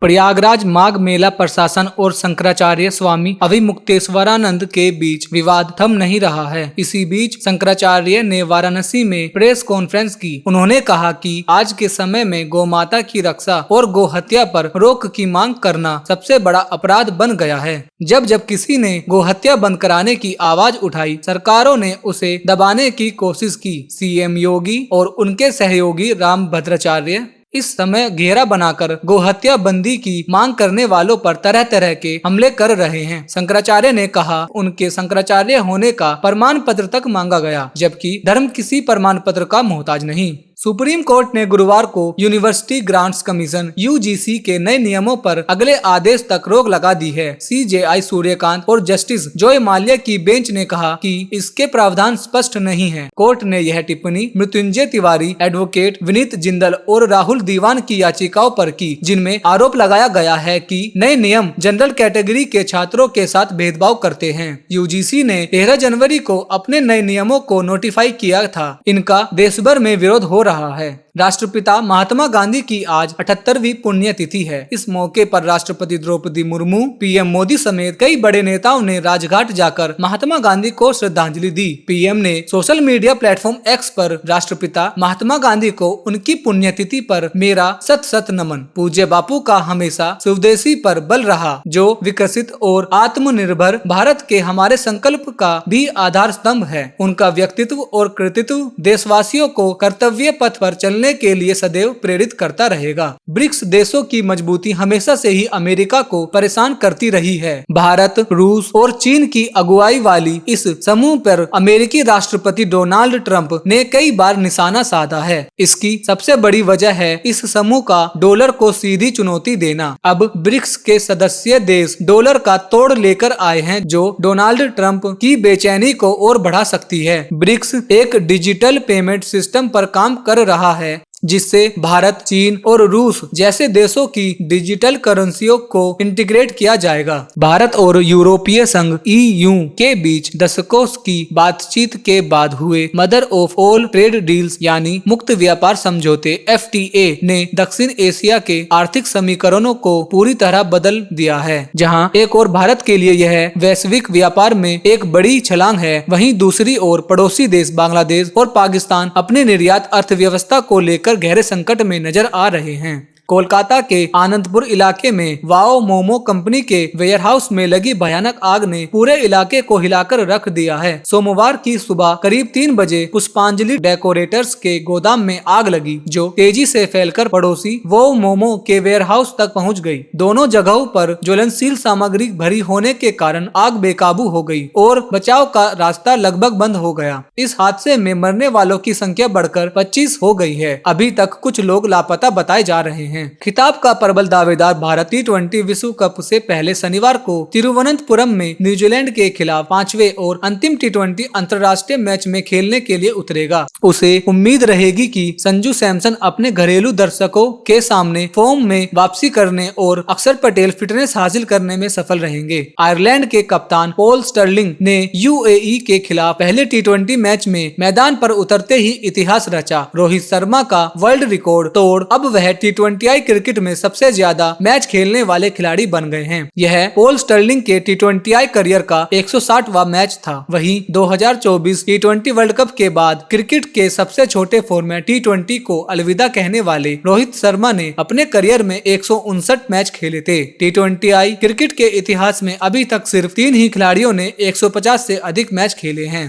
प्रयागराज माघ मेला प्रशासन और शंकराचार्य स्वामी अभिमुक्तेश्वरानंद के बीच विवाद थम नहीं रहा है। इसी बीच शंकराचार्य ने वाराणसी में प्रेस कॉन्फ्रेंस की। उन्होंने कहा कि आज के समय में गौ माता की रक्षा और गौ हत्या पर रोक की मांग करना सबसे बड़ा अपराध बन गया है। जब जब किसी ने गौ हत्या बंद कराने की आवाज उठाई, सरकारों ने उसे दबाने की कोशिश की। सीएम योगी और उनके सहयोगी रामभद्राचार्य इस समय घेरा बनाकर गोहत्या बंदी की मांग करने वालों पर तरह तरह के हमले कर रहे हैं। शंकराचार्य ने कहा उनके शंकराचार्य होने का प्रमाण पत्र तक मांगा गया, जबकि धर्म किसी प्रमाण पत्र का मोहताज नहीं। सुप्रीम कोर्ट ने गुरुवार को यूनिवर्सिटी ग्रांट्स कमीशन यूजीसी के नए नियमों पर अगले आदेश तक रोक लगा दी है। सीजेआई सूर्यकांत और जस्टिस जॉय माल्या की बेंच ने कहा कि इसके प्रावधान स्पष्ट नहीं है। कोर्ट ने यह टिप्पणी मृत्युंजय तिवारी, एडवोकेट विनीत जिंदल और राहुल दीवान की याचिकाओं पर की, जिनमें आरोप लगाया गया है कि नए नियम जनरल कैटेगरी के छात्रों के साथ भेदभाव करते हैं। यूजीसी ने 13 जनवरी को अपने नए नियमों को नोटिफाई किया था। इनका देश भर में विरोध हो रहा है। राष्ट्रपिता महात्मा गांधी की आज 78वीं पुण्यतिथि है। इस मौके पर राष्ट्रपति द्रौपदी मुर्मू, पीएम मोदी समेत कई बड़े नेताओं ने राजघाट जाकर महात्मा गांधी को श्रद्धांजलि दी। पीएम ने सोशल मीडिया प्लेटफॉर्म एक्स पर राष्ट्रपिता महात्मा गांधी को उनकी पुण्यतिथि पर मेरा सत सत नमन। पूज्य बापू का हमेशा स्वदेशी पर बल रहा, जो विकसित और आत्मनिर्भर भारत के हमारे संकल्प का भी आधार स्तंभ है। उनका व्यक्तित्व और कृतित्व देशवासियों को कर्तव्य पथ पर चलने के लिए सदैव प्रेरित करता रहेगा। ब्रिक्स देशों की मजबूती हमेशा से ही अमेरिका को परेशान करती रही है। भारत, रूस और चीन की अगुवाई वाली इस समूह पर अमेरिकी राष्ट्रपति डोनाल्ड ट्रंप ने कई बार निशाना साधा है। इसकी सबसे बड़ी वजह है इस समूह का डॉलर को सीधी चुनौती देना। अब ब्रिक्स के सदस्य देश डॉलर का तोड़ लेकर आए हैं, जो डोनाल्ड ट्रंप की बेचैनी को और बढ़ा सकती है। ब्रिक्स एक डिजिटल पेमेंट सिस्टम पर काम कर रहा है, जिससे भारत, चीन और रूस जैसे देशों की डिजिटल करेंसियों को इंटीग्रेट किया जाएगा। भारत और यूरोपीय संघ EU के बीच दशकों की बातचीत के बाद हुए mother of all trade deals यानी मुक्त व्यापार समझौते FTA ने दक्षिण एशिया के आर्थिक समीकरणों को पूरी तरह बदल दिया है। जहां एक और भारत के लिए यह वैश्विक व्यापार में एक बड़ी छलांग है, वहीं दूसरी ओर पड़ोसी देश बांग्लादेश और पाकिस्तान अपने निर्यात अर्थव्यवस्था को लेकर गहरे संकट में नजर आ रहे हैं। कोलकाता के आनंदपुर इलाके में वाओ मोमो कंपनी के वेयरहाउस में लगी भयानक आग ने पूरे इलाके को हिलाकर रख दिया है। सोमवार की सुबह करीब 3 बजे पुष्पांजलि डेकोरेटर्स के गोदाम में आग लगी, जो तेजी से फैलकर पड़ोसी वाओ मोमो के वेयरहाउस तक पहुंच गई। दोनों जगहों पर ज्वलनशील सामग्री भरी होने के कारण आग बेकाबू हो गई और बचाव का रास्ता लगभग बंद हो गया। इस हादसे में मरने वालों की संख्या बढ़कर 25 हो गई है। अभी तक कुछ लोग लापता बताए जा रहे हैं। खिताब का प्रबल दावेदार भारत T20 विश्व कप से पहले शनिवार को तिरुवनंतपुरम में न्यूजीलैंड के खिलाफ 5वें और अंतिम T20 अंतर्राष्ट्रीय मैच में खेलने के लिए उतरेगा। उसे उम्मीद रहेगी कि संजू सैमसन अपने घरेलू दर्शकों के सामने फॉर्म में वापसी करने और अक्षर पटेल फिटनेस हासिल करने में सफल रहेंगे। आयरलैंड के कप्तान पॉल स्टर्लिंग ने UAE के खिलाफ पहले T20 मैच में मैदान पर उतरते ही इतिहास रचा। रोहित शर्मा का वर्ल्ड रिकॉर्ड तोड़ अब वह T20 क्रिकेट में सबसे ज्यादा मैच खेलने वाले खिलाड़ी बन गए हैं। यह पॉल स्टर्लिंग के T20 करियर का 160वां मैच था। वहीं 2024 T20 वर्ल्ड कप के बाद क्रिकेट के सबसे छोटे फॉर्मेट T20 को अलविदा कहने वाले रोहित शर्मा ने अपने करियर में 159 मैच खेले थे। T20 क्रिकेट के इतिहास में अभी तक सिर्फ 3 ही खिलाड़ियों ने 150 से अधिक मैच खेले हैं।